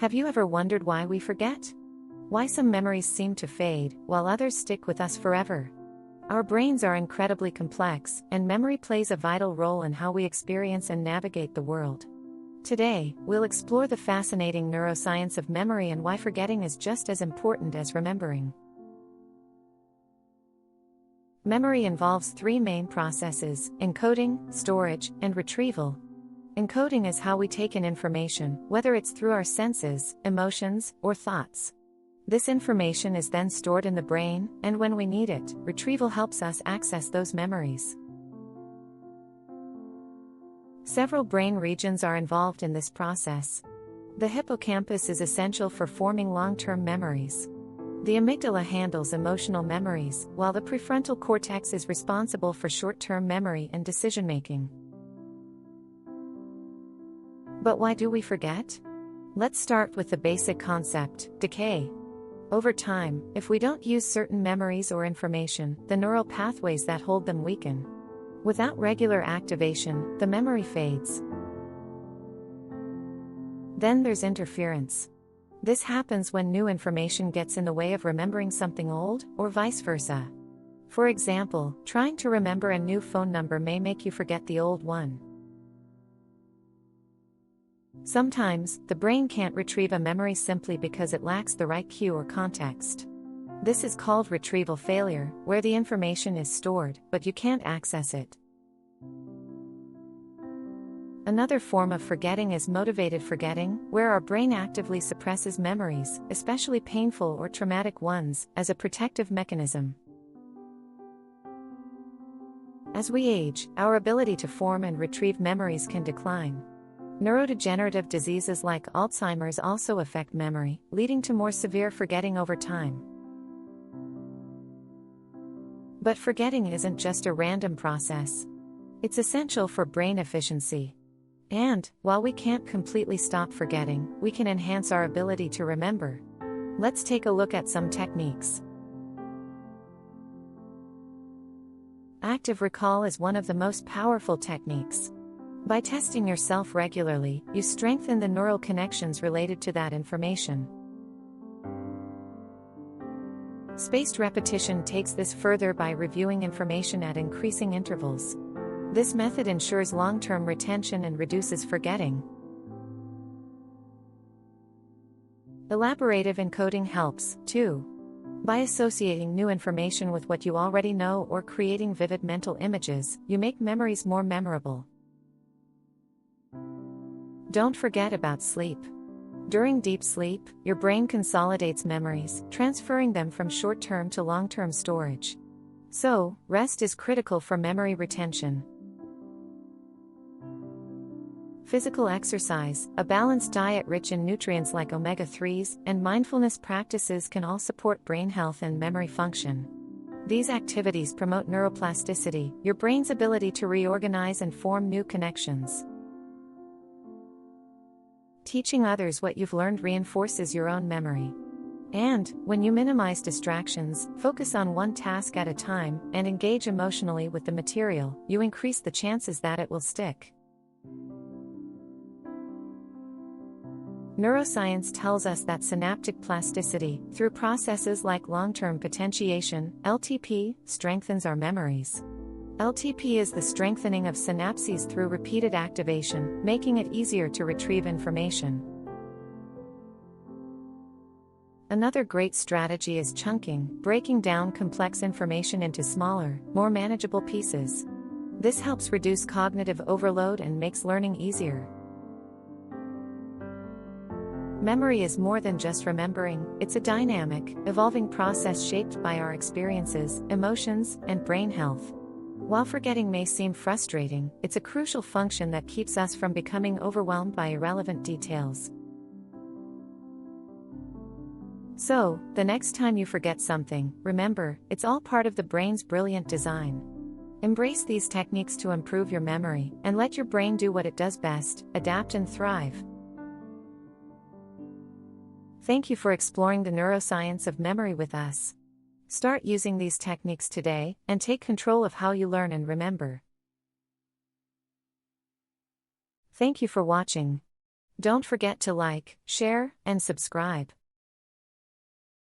Have you ever wondered why we forget? Why some memories seem to fade, while others stick with us forever? Our brains are incredibly complex, and memory plays a vital role in how we experience and navigate the world. Today, we'll explore the fascinating neuroscience of memory and why forgetting is just as important as remembering. Memory involves three main processes: encoding, storage, and retrieval. Encoding is how we take in information, whether it's through our senses, emotions, or thoughts. This information is then stored in the brain, and when we need it, retrieval helps us access those memories. Several brain regions are involved in this process. The hippocampus is essential for forming long-term memories. The amygdala handles emotional memories, while the prefrontal cortex is responsible for short-term memory and decision-making. But why do we forget? Let's start with the basic concept: decay. Over time, if we don't use certain memories or information, the neural pathways that hold them weaken. Without regular activation, the memory fades. Then there's interference. This happens when new information gets in the way of remembering something old, or vice versa. For example, trying to remember a new phone number may make you forget the old one. Sometimes, the brain can't retrieve a memory simply because it lacks the right cue or context. This is called retrieval failure, where the information is stored, but you can't access it. Another form of forgetting is motivated forgetting, where our brain actively suppresses memories, especially painful or traumatic ones, as a protective mechanism. As we age, our ability to form and retrieve memories can decline. Neurodegenerative diseases like Alzheimer's also affect memory, leading to more severe forgetting over time. But forgetting isn't just a random process. It's essential for brain efficiency. And, while we can't completely stop forgetting, we can enhance our ability to remember. Let's take a look at some techniques. Active recall is one of the most powerful techniques. By testing yourself regularly, you strengthen the neural connections related to that information. Spaced repetition takes this further by reviewing information at increasing intervals. This method ensures long-term retention and reduces forgetting. Elaborative encoding helps, too. By associating new information with what you already know or creating vivid mental images, you make memories more memorable. Don't forget about sleep. During deep sleep, your brain consolidates memories, transferring them from short-term to long-term storage. So, rest is critical for memory retention. Physical exercise, a balanced diet rich in nutrients like omega-3s, and mindfulness practices can all support brain health and memory function. These activities promote neuroplasticity, your brain's ability to reorganize and form new connections. Teaching others what you've learned reinforces your own memory. And, when you minimize distractions, focus on one task at a time, and engage emotionally with the material, you increase the chances that it will stick. Neuroscience tells us that synaptic plasticity, through processes like long-term potentiation, LTP, strengthens our memories. LTP is the strengthening of synapses through repeated activation, making it easier to retrieve information. Another great strategy is chunking, breaking down complex information into smaller, more manageable pieces. This helps reduce cognitive overload and makes learning easier. Memory is more than just remembering, it's a dynamic, evolving process shaped by our experiences, emotions, and brain health. While forgetting may seem frustrating, it's a crucial function that keeps us from becoming overwhelmed by irrelevant details. So, the next time you forget something, remember, it's all part of the brain's brilliant design. Embrace these techniques to improve your memory, and let your brain do what it does best: adapt and thrive. Thank you for exploring the neuroscience of memory with us. Start using these techniques today, and take control of how you learn and remember. Thank you for watching. Don't forget to like, share, and subscribe.